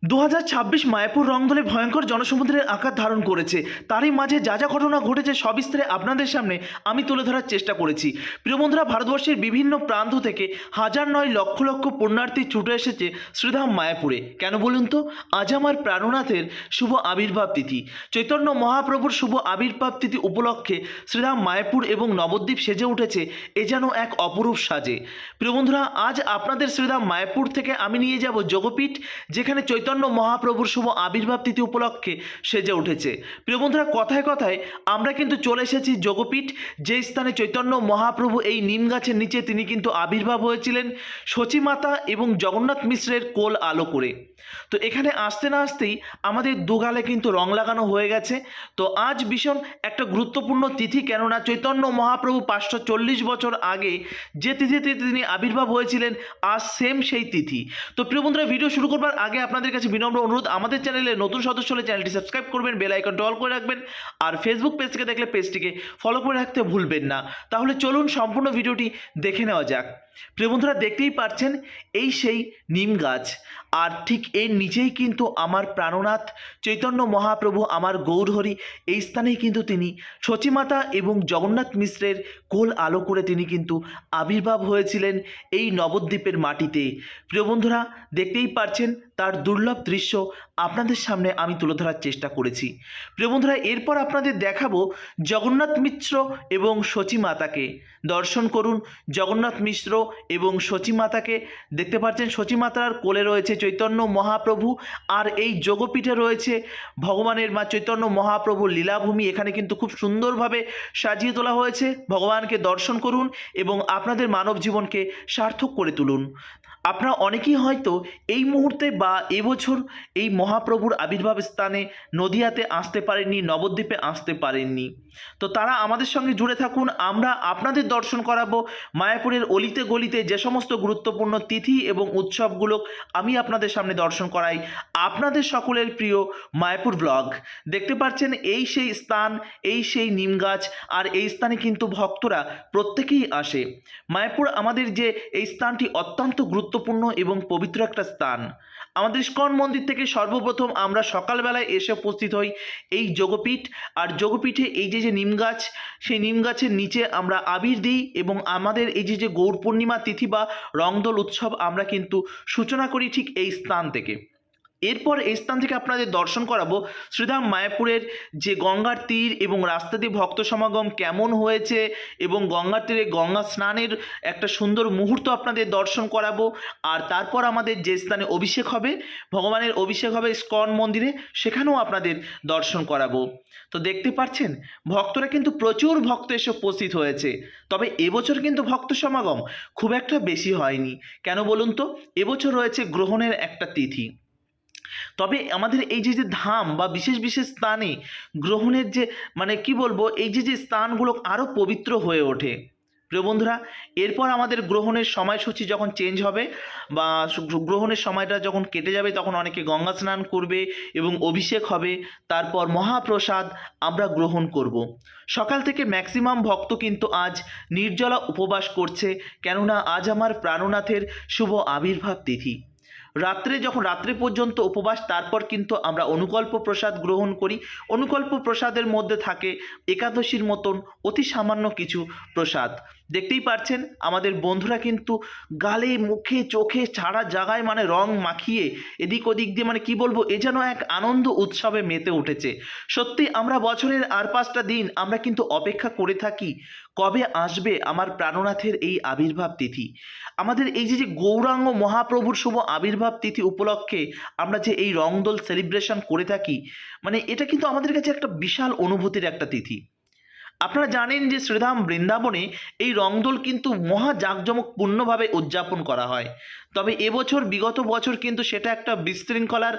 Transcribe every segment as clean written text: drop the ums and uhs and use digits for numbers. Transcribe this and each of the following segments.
2026 মায়াপুর রংদলে ভয়ঙ্কর জনসমুদ্রের আকার ধারণ করেছে। তারই মাঝে যা যা ঘটনা ঘটেছে সব বিস্তারে আপনাদের সামনে আমি তুলে ধরার চেষ্টা করেছি। প্রিয় বন্ধুরা, ভারতবর্ষের বিভিন্ন প্রান্ত থেকে হাজার নয় লক্ষ লক্ষ পুণ্যার্থী ছুটে এসেছে শ্রীধাম মায়াপুরে। কেন বলুন তো? আজ আমার প্রাণনাথের শুভ আবির্ভাব তিথি। চৈতন্য মহাপ্রভুর শুভ আবির্ভাব তিথি উপলক্ষে শ্রীধাম মায়াপুর এবং নবদ্বীপ সেজে উঠেছে এ যেন এক অপরূপ সাজে। প্রিয় বন্ধুরা, আজ আপনাদের শ্রীধাম মায়াপুর থেকে আমি নিয়ে যাব যোগপীঠ, যেখানে চৈতন্য মহাপ্রভুর শুভ আবির্ভাব তিথি উপলক্ষে সেজে উঠেছে। প্রিয় বন্ধুরা, কথায় কথায় আমরা কিন্তু চলে এসেছি যোগপীঠ, যে স্থানে চৈতন্য মহাপ্রভু এই নিম গাছের নিচে তিনি কিন্তু আবির্ভাব হয়েছিলেন সচিমাতা এবং জগন্নাথ মিশ্রের কোল আলো করে। তো এখানে আসতে না আসতেই আমাদের দুগালে কিন্তু রং লাগানো হয়ে গেছে। তো আজ ভীষণ একটা গুরুত্বপূর্ণ তিথি, কেননা চৈতন্য মহাপ্রভু 540 বছর আগে যে তিথিতে তিনি আবির্ভাব হয়েছিলেন আজ সেম সেই তিথি। তো প্রিয় বন্ধুরা, ভিডিও শুরু করবার আগে আপনাদের কাছে বিনম্র অনুরোধ, আমাদের চ্যানেলে নতুন সদস্য হলে চ্যানেলটি সাবস্ক্রাইব করবেন, বেল আইকনটি অল করে রাখবেন, আর ফেসবুক পেজ থেকে দেখলে পেজটিকে ফলো করে রাখতে ভুলবেন না। তাহলে চলুন সম্পূর্ণ ভিডিওটি দেখে নেওয়া যাক। প্রিয় বন্ধুরা, দেখতেই পাচ্ছেন এই সেই নিম গাছ, আর ঠিক এর নিচেই কিন্তু আমার প্রাণনাথ চৈতন্য মহাপ্রভু, আমার গৌরহরি, এই স্থানেই কিন্তু তিনি সচিমাতা এবং জগন্নাথ মিশ্রের কোল আলো করে তিনি কিন্তু আবির্ভাব হয়েছিলেন এই নবদ্বীপের মাটিতে। প্রিয় বন্ধুরা, দেখতেই পাচ্ছেন তার দুর্লভ দৃশ্য আপনাদের সামনে আমি তুলে ধরার চেষ্টা করেছি। প্রিয় বন্ধুরা, এরপর আপনাদের দেখাবো জগন্নাথ মিশ্র এবং সচিমাতাকে। দর্শন করুন জগন্নাথ মিশ্র এবং সচিমাতাকে। দেখতে পাচ্ছেন সচিমাতার কোলে রয়েছে চৈতন্য মহাপ্রভু, আর এই যোগপীঠে রয়েছে ভগবানের মা চৈতন্য মহাপ্রভুর লীলাভূমি। এখানে কিন্তু খুব সুন্দরভাবে সাজিয়ে তোলা হয়েছে। ভগবানকে দর্শন করুন এবং আপনাদের মানব জীবনকে সার্থক করে তুলুন। আপনারা অনেকেই হয়তো এই মুহূর্তে বা এবছর এই মহাপ্রভুর আবির্ভাব স্থানে নদিয়াতে আসতে পারেননি, নবদ্বীপে আসতে পারেননি। তো তারা আমাদের সঙ্গে জুড়ে থাকুন, আমরা আপনাদের দর্শন করাবো মায়াপুরের অলিতে গলিতে যে সমস্ত গুরুত্বপূর্ণ তিথি এবং উৎসবগুলো আমি আপনাদের সামনে দর্শন করাই। আপনাদের সকলের প্রিয় মায়াপুর ব্লগ। দেখতে পাচ্ছেন এই সেই স্থান, এই সেই নিম গাছ, আর এই স্থানে কিন্তু ভক্তরা প্রত্যেকেই আসে। মায়াপুর আমাদের যে এই স্থানটি অত্যন্ত গুরুত্বপূর্ণ এবং পবিত্র একটা স্থান। আমাদের ইস্কন মন্দির থেকে সর্বপ্রথম আমরা সকালবেলায় এসে উপস্থিত হই এই যোগপীঠ, আর যোগপীঠে এই যে নিম গাছ, সেই নিম গাছের নিচে আমরা আবির দিই এবং আমাদের এই যে গৌর পূর্ণিমা তিথি বা রংদোল উৎসব আমরা কিন্তু সূচনা করি ঠিক এই স্থান থেকে। এরপর এই স্থান থেকে আপনাদের দর্শন করাবো শ্রীধাম মায়াপুরের যে গঙ্গার তীর এবং রাস্তা দিয়ে ভক্ত সমাগম কেমন হয়েছে, এবং গঙ্গার তীরে গঙ্গা স্নানের একটা সুন্দর মুহূর্ত আপনাদের দর্শন করাবো। আর তারপর আমাদের যে স্থানে অভিষেক হবে, ভগবানের অভিষেক হবে ইস্কন মন্দিরে, সেখানেও আপনাদের দর্শন করাবো। তো দেখতে পাচ্ছেন ভক্তরা কিন্তু প্রচুর ভক্ত এসে উপস্থিত হয়েছে। তবে এবছর কিন্তু ভক্ত সমাগম খুব একটা বেশি হয়নি। কেন বলুন তো? এবছর রয়েছে গ্রহণের একটা তিথি। তবে আমাদের এই যে ধাম বা বিশেষ বিশেষ স্থানে গ্রহণের যে কি বলবো, এই যে স্থানগুলো আরও পবিত্র হয়ে ওঠে। প্রিয় বন্ধুরা, এরপর আমাদের গ্রহণের সময়সূচি যখন চেঞ্জ হবে বা গ্রহণের সময়টা যখন কেটে যাবে, তখন অনেকে গঙ্গা স্নান করবে এবং অভিষেক হবে। তারপর মহাপ্রসাদ আমরা গ্রহণ করব। সকাল থেকে ম্যাক্সিমাম ভক্ত কিন্তু আজ নির্জলা উপবাস করছে, কেননা আজ আমার প্রাণনাথের শুভ আবির্ভাব তিথি। রাত্রে পর্যন্ত উপবাস, তারপর কিন্তু আমরা অনুকল্প প্রসাদ গ্রহণ করি। অনুকল্প প্রসাদের মধ্যে থাকে একাদশীর মতন অতি সামান্য কিছু প্রসাদ। দেখতেই পাচ্ছেন আমাদের বন্ধুরা কিন্তু গালে মুখে চোখে সারা জায়গায় রং মাখিয়ে এদিক ওদিক দিয়ে কি বলবো, এ যেন এক আনন্দ উৎসবে মেতে উঠেছে। সত্যি আমরা বছরের আর 5টা দিন আমরা কিন্তু অপেক্ষা করে থাকি কবে আসবে আমার প্রাণনাথের এই আবির্ভাব তিথি। আমাদের এই যে গৌরাঙ্গ মহাপ্রভুর শুভ আবির্ভাব তিথি উপলক্ষে আমরা যে এই রংদোল সেলিব্রেশন করে থাকি, এটা কিন্তু আমাদের কাছে একটা বিশাল অনুভূতির একটা তিথি। আপনারা জানেন যে শ্রীধাম বৃন্দাবনে এই রংদোল কিন্তু মহা জাঁকজমকপূর্ণভাবে উদযাপন করা হয়। তবে এবছর বিগত বছর কিন্তু সেটা একটা বিশৃঙ্খলার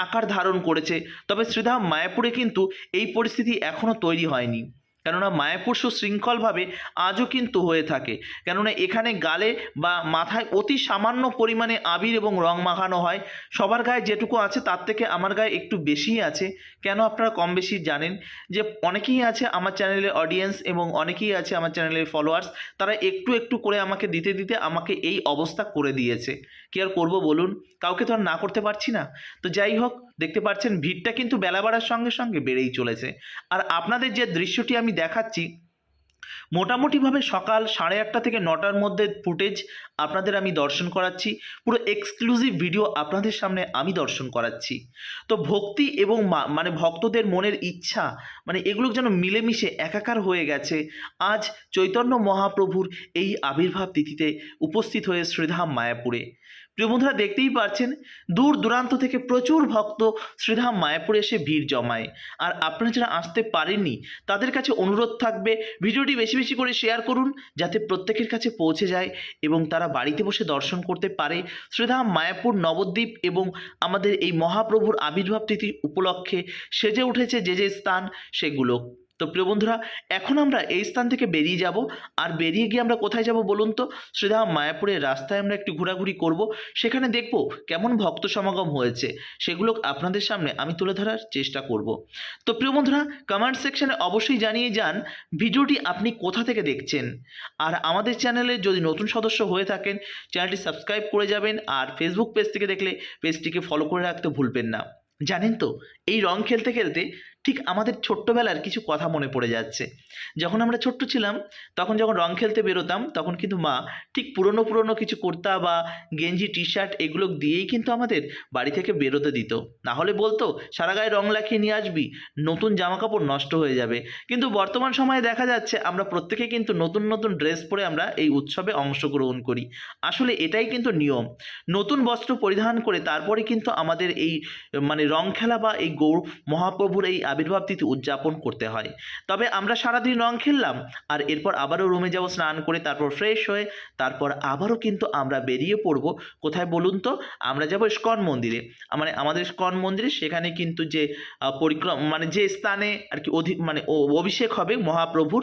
আকার ধারণ করেছে। তবে শ্রীধাম মায়াপুরে কিন্তু এই পরিস্থিতি এখনও তৈরি হয়নি। কেননা মায়াপুর সুশৃঙ্খলভাবে আজও কিন্তু হয়ে থাকে। কেননা এখানে গালে বা মাথায় অতি সামান্য পরিমাণে আবির এবং রং মাখানো হয়। সবার গায়ে যেটুকু আছে তার থেকে আমার গায়ে একটু বেশিই আছে। কেন আপনারা কম বেশি জানেন যে অনেকেই আছে আমার চ্যানেলের অডিয়েন্স এবং অনেকেই আছে আমার চ্যানেলের ফলোয়ার্স, তারা একটু একটু করে আমাকে দিতে দিতে আমাকে এই অবস্থা করে দিয়েছে। কি আর করবো বলুন, কাউকে তো আর না করতে পারছি না। তো যাই হোক, দেখতে পাচ্ছেন ভিড়টা কিন্তু বেলা বাড়ার সঙ্গে সঙ্গে বেড়েই চলেছে। আর আপনাদের যে দৃশ্যটি আমি দেখাচ্ছি, মোটামুটিভাবে সকাল 8:30 থেকে 9টার মধ্যে ফুটেজ আপনাদের আমি দর্শন করাচ্ছি। পুরো এক্সক্লুসিভ ভিডিও আপনাদের সামনে আমি দর্শন করাচ্ছি। তো ভক্তি এবং মানে ভক্তদের মনের ইচ্ছা, মানে এগুলো যেন মিলেমিশে একাকার হয়ে গেছে আজ চৈতন্য মহাপ্রভুর এই আবির্ভাব তিথিতে উপস্থিত হয়ে শ্রীধাম মায়াপুরে। প্রিয় বন্ধুরা, দেখতেই পাচ্ছেন দূর দূরান্ত থেকে প্রচুর ভক্ত শ্রীধাম মায়াপুরে এসে ভিড় জমায়। আর আপনারা যারা আসতে পারেননি তাদের কাছে অনুরোধ থাকবে, ভিডিওটি বেশি বেশি করে শেয়ার করুন যাতে প্রত্যেকের কাছে পৌঁছে যায় এবং তারা বাড়িতে বসে দর্শন করতে পারে শ্রীধাম মায়াপুর নবদ্বীপ। এবং আমাদের এই মহাপ্রভুর আবির্ভাব তিথি উপলক্ষে সেজে উঠেছে যে যে স্থান সেগুলো। তো প্রিয় বন্ধুরা, এখন আমরা এই স্থান থেকে বেরিয়ে যাব। আর বেরিয়ে গিয়ে আমরা কোথায় যাব বলুন তো? শ্রীধাম মায়াপুরের রাস্তায় আমরা একটু ঘোরাঘুরি করব, সেখানে দেখব কেমন ভক্ত সমাগম হয়েছে, সেগুলো আপনাদের সামনে আমি তুলে ধরার চেষ্টা করব। তো প্রিয় বন্ধুরা, কমেন্ট সেকশনে অবশ্যই জানিয়ে যান ভিডিওটি আপনি কোথা থেকে দেখছেন। আর আমাদের চ্যানেলে যদি নতুন সদস্য হয়ে থাকেন চ্যানেলটি সাবস্ক্রাইব করে যাবেন। আর ফেসবুক পেজ থেকে দেখলে পেজটিকে ফলো করে রাখতে ভুলবেন না। জানেন তো, এই রং খেলতে খেলতে ঠিক আমাদের ছোট্টবেলার কিছু কথা মনে পড়ে যাচ্ছে। যখন আমরা ছোট্ট ছিলাম তখন যখন রং খেলতে বেরোতাম তখন কিন্তু মা ঠিক পুরনো পুরনো কিছু কুর্তা বা গেঞ্জি টি শার্ট এগুলো দিয়েই কিন্তু আমাদের বাড়ি থেকে বেরোতে দিত। না হলে বলতো সারা গায়ে রং লাগিয়ে নিয়ে আসবি, নতুন জামা কাপড় নষ্ট হয়ে যাবে। কিন্তু বর্তমান সময়ে দেখা যাচ্ছে আমরা প্রত্যেকে কিন্তু নতুন নতুন ড্রেস পরে আমরা এই উৎসবে অংশগ্রহণ করি। আসলে এটাই কিন্তু নিয়ম, নতুন বস্ত্র পরিধান করে তারপরে কিন্তু আমাদের এই মানে রং খেলা বা এই গৌর মহাপ্রভুর এই আবির্ভাব তিথি উদযাপন করতে হয়। তবে আমরা সারাদিন রং খেললাম আর এরপর আবারও রুমে যাব স্নান করে, তারপর ফ্রেশ হয়ে তারপর আবারও কিন্তু আমরা বেরিয়ে পড়ব কোথায় বলুন তো? আমরা যাব ইস্কন মন্দিরে। মানে আমাদের ইস্কন মন্দিরে সেখানে কিন্তু যে মানে যে স্থানে আর কি অভিষেক হবে মহাপ্রভুর,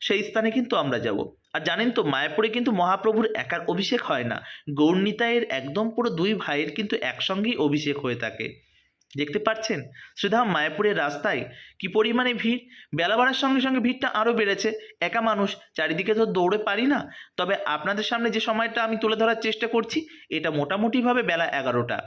সেই স্থানে কিন্তু আমরা যাব। আর জানেন তো, মায়াপুরে কিন্তু মহাপ্রভুর একার অভিষেক হয় না, গৌরনিতাইয়ের একদম পুরো দুই ভাইয়ের কিন্তু একসঙ্গেই অভিষেক হয়ে থাকে। দেখতে পাচ্ছেন শ্রীধাম মায়াপুরের রাস্তায় কি পরিমাণে ভিড়। বেলা বাড়ার সঙ্গে সঙ্গে ভিড়টা আরও বেড়েছে। একা মানুষ, চারিদিকে তো দৌড়ে পারি না। তবে আপনাদের সামনে যে সময়টা আমি তুলে ধরার চেষ্টা করছি এটা মোটামুটিভাবে বেলা 11টা।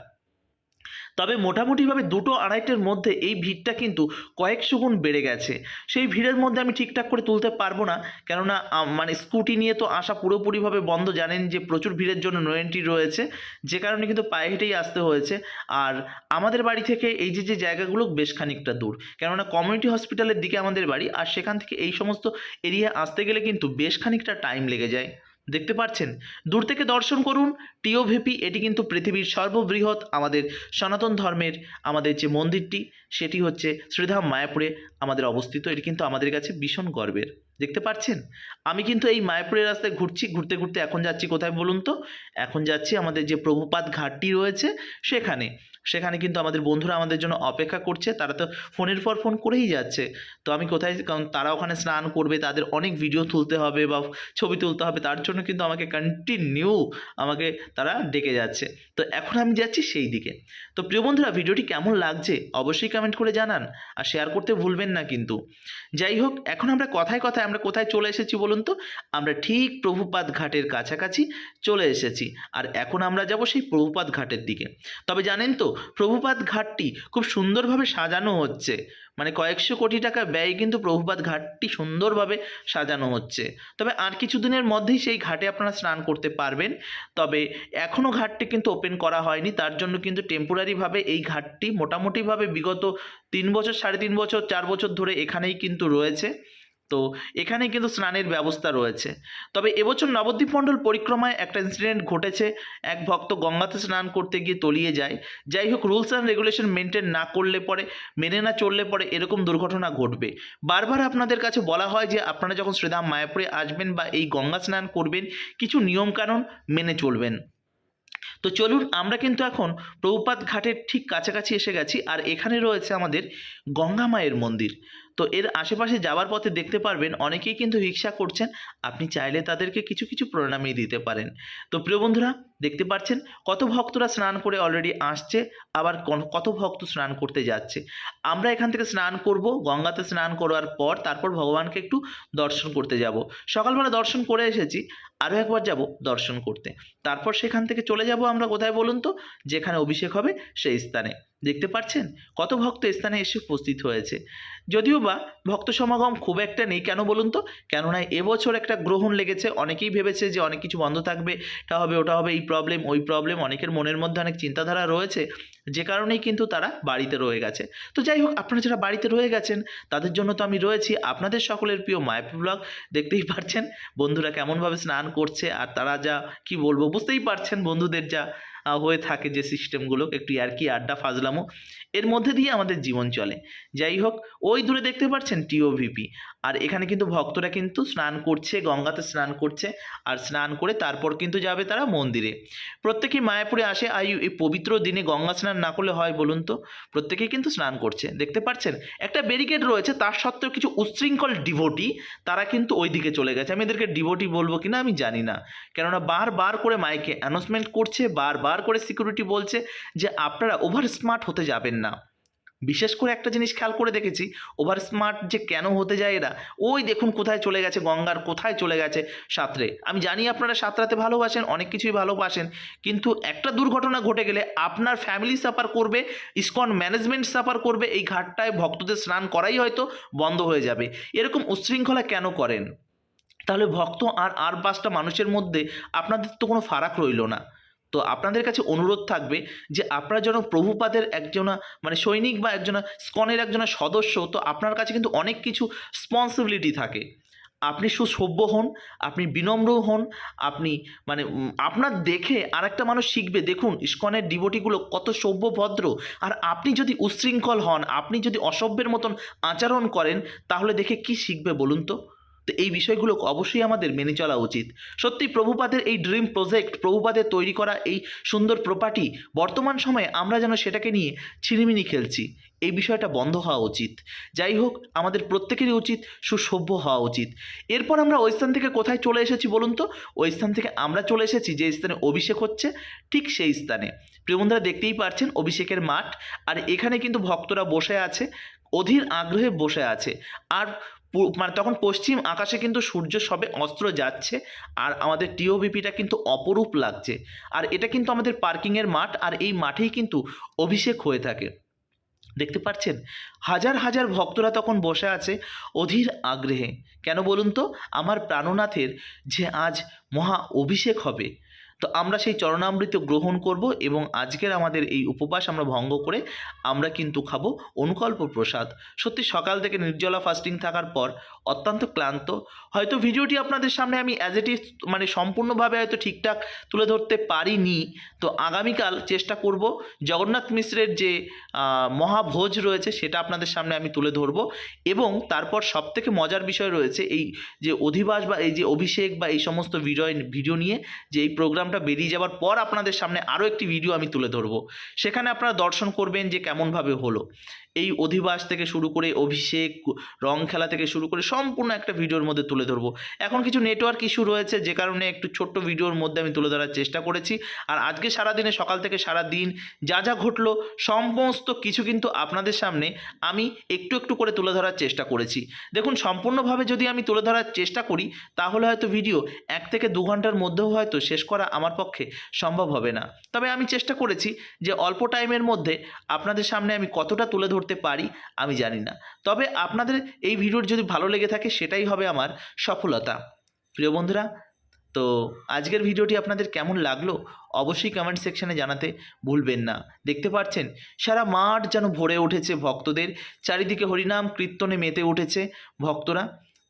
তবে মোটামুটিভাবে 2-2:30টার মধ্যে এই ভিড়টা কিন্তু কয়েকশো গুণ বেড়ে গেছে। সেই ভিড়ের মধ্যে আমি ঠিকঠাক করে তুলতে পারবো না, কেননা মানে স্কুটি নিয়ে তো আসা পুরোপুরিভাবে বন্ধ। জানেন যে প্রচুর ভিড়ের জন্য নো এন্ট্রি রয়েছে, যে কারণে কিন্তু পায়ে হেঁটেই আসতে হয়েছে। আর আমাদের বাড়ি থেকে এই যে যে জায়গাগুলো বেশ খানিকটা দূর, কেননা কমিউনিটি হসপিটালের দিকে আমাদের বাড়ি, আর সেখান থেকে এই সমস্ত এরিয়া আসতে গেলে কিন্তু বেশ খানিকটা টাইম লেগে যায়। দেখতে পাচ্ছেন, দূর থেকে দর্শন করুন টিওভিপি। এটি কিন্তু পৃথিবীর সর্ববৃহৎ আমাদের সনাতন ধর্মের আমাদের যে মন্দিরটি সেটি হচ্ছে শ্রীধাম মায়াপুরে আমাদের অবস্থিত। এটি কিন্তু আমাদের কাছে ভীষণ গর্বের। দেখতে পাচ্ছেন, আমি কিন্তু এই মায়াপুরের রাস্তায় ঘুরছি, ঘুরতে ঘুরতে এখন যাচ্ছি কোথায় বলুন তো? এখন যাচ্ছি আমাদের যে প্রভুপাদ ঘাটটি রয়েছে সেখানে। সেখানে কিন্তু আমাদের বন্ধুরা আমাদের জন্য অপেক্ষা করছে, তারা তো ফোনের পর ফোন করেই যাচ্ছে। তো আমি কোথায়, কারণ তারা ওখানে স্নান করবে, তাদের অনেক ভিডিও তুলতে হবে বা ছবি তুলতে হবে, তার জন্য কিন্তু আমাকে কন্টিনিউ আমাকে তারা ডেকে যাচ্ছে। তো এখন আমি যাচ্ছি সেই দিকে। তো প্রিয় বন্ধুরা, ভিডিওটি কেমন লাগছে অবশ্যই কমেন্ট করে জানান আর শেয়ার করতে ভুলবেন না কিন্তু। যাই হোক, এখন আমরা কথায় কথায় আমরা কোথায় চলে এসেছি বলুন তো? আমরা ঠিক প্রভুপাদ ঘাটের কাছাকাছি চলে এসেছি। আর এখন আমরা যাব সেই প্রভুপাদ ঘাটের দিকে। তবে জানেন তো, প্রভুপাদ ঘাটটি খুব সুন্দরভাবে সাজানো হচ্ছে। মানে কয়েকশো কোটি টাকা ব্যয় কিন্তু প্রভুপাদ ঘাটটি সুন্দরভাবে সাজানো হচ্ছে। তবে আর কিছুদিনের মধ্যেই সেই ঘাটে আপনারা স্নান করতে পারবেন। তবে এখনও ঘাটটি কিন্তু ওপেন করা হয়নি, তার জন্য কিন্তু টেম্পোরারিভাবে এই ঘাটটি মোটামুটিভাবে বিগত 3 বছর, 3.5 বছর, 4 বছর ধরে এখানেই কিন্তু রয়েছে। তো এখানেই কিন্তু স্নানের ব্যবস্থা রয়েছে। তবে এবছর নবদ্বীপ মণ্ডল পরিক্রমায় একটা ইনসিডেন্ট ঘটেছে। এক ভক্ত গঙ্গাতে স্নান করতে গিয়ে তলিয়ে যায়। যাই হোক, রুলস অ্যান্ড রেগুলেশন মেনটেন না করলে পরে, মেনে না চললে পরে এরকম দুর্ঘটনা ঘটবে। বারবার আপনাদের কাছে বলা হয় যে আপনারা যখন শ্রীধাম মায়াপুরে আসবেন বা এই গঙ্গা স্নান করবেন কিছু নিয়মকানুন মেনে চলবেন। তো চলুন, আমরা কিন্তু এখন প্রভুপাদ ঘাটের ঠিক কাছাকাছি এসে গেছি। আর এখানে রয়েছে আমাদের গঙ্গা মায়ের মন্দির। তো এর আশেপাশে যাওয়ার পথে দেখতে পারবেন অনেকেই কিন্তু রিক্সা করছেন, আপনি চাইলে তাদেরকে কিছু কিছু প্রণামী দিতে পারেন। তো প্রিয় বন্ধুরা, দেখতে পাচ্ছেন কত ভক্তরা স্নান করে অলরেডি আসছে, আবার কত ভক্ত স্নান করতে যাচ্ছে। আমরা এখান থেকে স্নান করব, গঙ্গাতে স্নান করার পর তারপর ভগবানকে একটু দর্শন করতে যাব। সকালবেলা দর্শন করে এসেছি, আরও একবার যাব দর্শন করতে। তারপর সেখান থেকে চলে যাব আমরা কোথায় বলুন তো, যেখানে অভিষেক হবে সেই স্থানে। দেখতে পাচ্ছেন কত ভক্ত স্থানে এসে উপস্থিত হয়েছে। যদিও বা ভক্ত সমাগম খুব একটা নেই, কেন বলুন তো, কেননা এবছর একটা গ্রহণ লেগেছে। অনেকেই ভেবেছে যে অনেক কিছু বন্ধ থাকবে, এটা হবে ওটা হবে, এই প্রবলেম ওই প্রবলেম, অনেকের মনের মধ্যে অনেক চিন্তাধারা রয়েছে, যে কারণেই কিন্তু তারা বাড়িতে রয়ে গেছে। তো যাই হোক, আপনারা যারা বাড়িতে রয়ে গেছেন তাদের জন্য তো আমি রয়েছি, আপনাদের সকলের প্রিয় মায়াপুর ব্লগ। দেখতেই পাচ্ছেন বন্ধুরা কেমনভাবে স্নান করছে, আর তারা যা কি বলবো বুঝতেই পারছেন, বন্ধুদের যা হয়ে থাকে যে সিস্টেমগুলো, একটু ইয়ার্কি আড্ডা ফাজলামো, এর মধ্যে দিয়ে আমাদের জীবন চলে। যাই হোক, ওই দূরে দেখতে পাচ্ছেন টিওভিপি, আর এখানে কিন্তু ভক্তরা কিন্তু স্নান করছে, গঙ্গাতে স্নান করছে, আর স্নান করে তারপর কিন্তু যাবে তারা মন্দিরে। প্রত্যেকেই মায়াপুরে আসে, এই পবিত্র দিনে গঙ্গা স্নান না করলে হয় বলুন তো? প্রত্যেকেই কিন্তু স্নান করছে। দেখতে পাচ্ছেন একটা ব্যারিকেড রয়েছে, তার সত্ত্বেও কিছু উচ্ছৃঙ্খল ডিভোটি তারা কিন্তু ওই দিকে চলে গেছে। আমি এদেরকে ডিভোটি বলবো কিনা আমি জানি না, কেননা বারবার করে মাইকে অ্যানাউন্সমেন্ট করছে, বারবার করে সিকিউরিটি বলছে যে আপনারা ওভার স্মার্ট হতে যাবেন না। বিশেষ করে একটা জিনিস খেয়াল করে দেখেছি, ওভার স্মার্ট যে কেন হতে যায় এরা, ওই দেখুন কোথায় চলে গেছে, গঙ্গার কোথায় চলে গেছে, সাঁতরে। আমি জানি আপনারা সাঁতরাতে ভালোবাসেন, অনেক কিছুই ভালোবাসেন, কিন্তু একটা দুর্ঘটনা ঘটে গেলে আপনার ফ্যামিলি সাফার করবে, ইসকন ম্যানেজমেন্ট সাফার করবে, এই ঘাটটায় ভক্তদের স্নান করাই হয়তো বন্ধ হয়ে যাবে। এরকম উচ্ছৃঙ্খলা কেন করেন? তাহলে ভক্ত আর 5টা মানুষের মধ্যে আপনাদের তো কোনো ফারাক রইল না। তো আপনাদের কাছে অনুরোধ থাকবে যে আপনারা যেন প্রভুপাদের একজনা মানে সৈনিক বা একজনা স্কনের একজনা সদস্য, তো আপনার কাছে কিন্তু অনেক কিছু রেসপন্সিবিলিটি থাকে। আপনি সুসভ্য হন, আপনি বিনম্র হন, আপনি মানে আপনার দেখে আরেকটা মানুষ শিখবে, দেখুন ইসকনের ডিভোটিগুলো কত সভ্য ভদ্র। আর আপনি যদি উচ্ছৃঙ্খল হন, আপনি যদি অসভ্যের মতন আচরণ করেন, তাহলে দেখে কি শিখবে বলুন তো? তো এই বিষয়গুলো অবশ্যই আমাদের মেনে চলা উচিত। সত্যি প্রভুপাদের এই ড্রিম প্রজেক্ট, প্রভুপাদের তৈরি করা এই সুন্দর প্রপার্টি, বর্তমান সময়ে আমরা যেন সেটাকে নিয়ে ছিনিমিনি খেলছি, এই বিষয়টা বন্ধ হওয়া উচিত। যাই হোক, আমাদের প্রত্যেকেরই উচিত সুসভ্য হওয়া উচিত। এরপর আমরা ওই স্থান থেকে কোথায় চলে এসেছি বলুন তো? ওই স্থান থেকে আমরা চলে এসেছি যে স্থানে অভিষেক হচ্ছে, ঠিক সেই স্থানে। প্রিয় বন্ধুরা, দেখতেই পাচ্ছেন অভিষেকের মাঠ, আর এখানে কিন্তু ভক্তরা বসে আছে, অধীর আগ্রহে বসে আছে। আর মানে তখন পশ্চিম আকাশে কিন্তু সূর্য সবে অস্ত্র যাচ্ছে, আর আমাদের টিওভিপিটা কিন্তু অপরূপ লাগছে। আর এটা কিন্তু আমাদের পার্কিংয়ের মাঠ, আর এই মাঠেই কিন্তু অভিষেক হয়ে থাকে। দেখতে পাচ্ছেন হাজার হাজার ভক্তরা তখন বসে আছে অধীর আগ্রহে। কেন বলুন তো? আমার প্রাণনাথের যে আজ মহা অভিষেক হবে, তো আমরা সেই চরণামৃত গ্রহণ করব, এবং আজকের আমাদের এই উপবাস আমরা ভঙ্গ করে আমরা কিন্তু খাবো অনুকল্প প্রসাদ। সত্যি সকাল থেকে নির্জলা ফাস্টিং থাকার পর অত্যন্ত ক্লান্ত। হয়তো ভিডিওটি আপনাদের সামনে আমি অ্যাজ ইট ইজ মানে সম্পূর্ণভাবে হয়তো ঠিকঠাক তুলে ধরতে পারিনি। তো আগামীকাল চেষ্টা করব জগন্নাথ মিশ্রের যে মহাভোজ রয়েছে সেটা আপনাদের সামনে আমি তুলে ধরব, এবং তারপর সবথেকে মজার বিষয় রয়েছে এই যে অধিবাস বা এই যে অভিষেক বা এই সমস্ত ভিডিও নিয়ে যে এই প্রোগ্রামটা বেরিয়ে যাওয়ার পর আপনাদের সামনে আরও একটি ভিডিও আমি তুলে ধরব। সেখানে আপনারা দর্শন করবেন যে কেমনভাবে হলো এই অধিবাস থেকে শুরু করে অভিষেক, রং খেলা থেকে শুরু করে সম্পূর্ণ একটা ভিডিওর মধ্যে তুলে ধরবো। এখন কিছু নেটওয়ার্ক ইস্যু রয়েছে, যে কারণে একটু ছোট্ট ভিডিওর মধ্যে আমি তুলে ধরার চেষ্টা করেছি। আর আজকে সারাদিনে সকাল থেকে সারা দিন যা যা ঘটলো সমস্ত কিছু কিন্তু আপনাদের সামনে আমি একটু একটু করে তুলে ধরার চেষ্টা করেছি। দেখুন, সম্পূর্ণভাবে যদি আমি তুলে ধরার চেষ্টা করি তাহলে হয়তো ভিডিও 1 থেকে 2 ঘন্টার মধ্যেও হয়তো শেষ করা আমার পক্ষে সম্ভব হবে না। তবে আমি চেষ্টা করেছি যে অল্প টাইমের মধ্যে আপনাদের সামনে আমি কতটা তুলে ধরতে পারি আমি জানি না। তবে আপনাদের এই ভিডিওটি যদি ভালো লেগে থাকে সেটাই হবে আমার সফলতা। প্রিয় বন্ধুরা, তো আজকের ভিডিওটি আপনাদের কেমন লাগলো অবশ্যই কমেন্ট সেকশনে জানাতে ভুলবেন না। দেখতে পাচ্ছেন সারা মাঠ যেন ভরে উঠেছে ভক্তদের, চারিদিকে হরিনাম কীর্তনে মেতে উঠেছে ভক্তরা।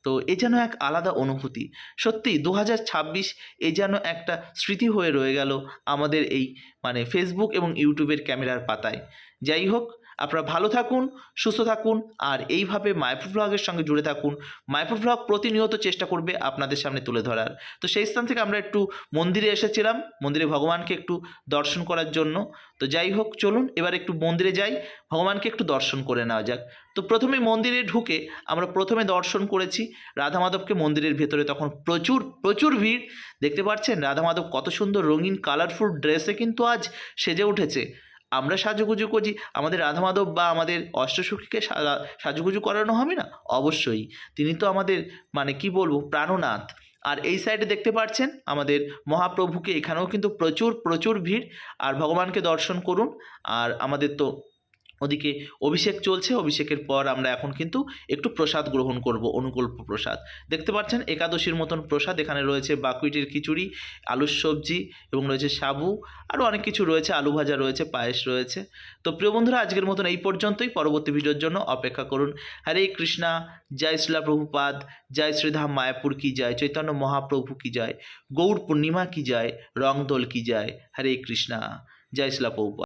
তো এ যেন এক আলাদা অনুভূতি। সত্যি 2026 এ যেন একটা স্মৃতি হয়ে রয়ে গেল আমাদের এই মানে ফেসবুক এবং ইউটিউবের ক্যামেরার পাতায়। যাই হোক, আপনারা ভালো থাকুন, সুস্থ থাকুন, আর এইভাবে মায়াপুর ব্লগের সঙ্গে জুড়ে থাকুন। মায়াপুর ব্লগ প্রতিনিয়ত চেষ্টা করবে আপনাদের সামনে তুলে ধরার। তো সেই স্থান থেকে আমরা একটু মন্দিরে এসেছিলাম, মন্দিরে ভগবানকে একটু দর্শন করার জন্য। তো যাই হোক, চলুন এবার একটু মন্দিরে যাই, ভগবানকে একটু দর্শন করে নেওয়া যাক। তো প্রথমে মন্দিরে ঢুকে আমরা প্রথমে দর্শন করেছি রাধা মাধবকে। মন্দিরের ভেতরে তখন প্রচুর প্রচুর ভিড়। দেখতে পাচ্ছেন রাধা মাধব কত সুন্দর রঙিন কালারফুল ড্রেসে কিন্তু আজ সেজে উঠেছে। আমরা সাজুগুজু করছি, আমাদের রাধা মাধব বা আমাদের অষ্টসখীকে সাজুগুজু করানো হবে না? অবশ্যই, তিনি তো আমাদের মানে কি বলবো, প্রাণনাথ। আর এই সাইডে দেখতে পাচ্ছেন আমাদের মহাপ্রভুকে, এখানেও কিন্তু প্রচুর প্রচুর ভিড়। আর ভগবানকে দর্শন করুন। আর আমাদের তো ওদিকে অভিষেক চলছে, অভিষেকের পর আমরা এখন কিন্তু একটু প্রসাদ গ্রহণ করব, অনুকল্প প্রসাদ। দেখতে পাচ্ছেন একাদশীর মতন প্রসাদ, এখানে রয়েছে বাকুইটের খিচুড়ি, আলুর সবজি এবং রয়েছে সাবু, আরও অনেক কিছু রয়েছে, আলু ভাজা রয়েছে, পায়েস রয়েছে। তো প্রিয় বন্ধুরা, আজকের মতন এই পর্যন্তই। পরবর্তী ভিডিওর জন্য অপেক্ষা করুন। হরে কৃষ্ণা, জয় শ্রীলা প্রভুপাদ, জয় শ্রীধাম মায়াপুর কি জয়, চৈতন্য মহাপ্রভু কি জয়, গৌর পূর্ণিমা কি জয়, রংদোল কি জয়। হরে কৃষ্ণা, জয় শ্রীলা প্রভুপাদ।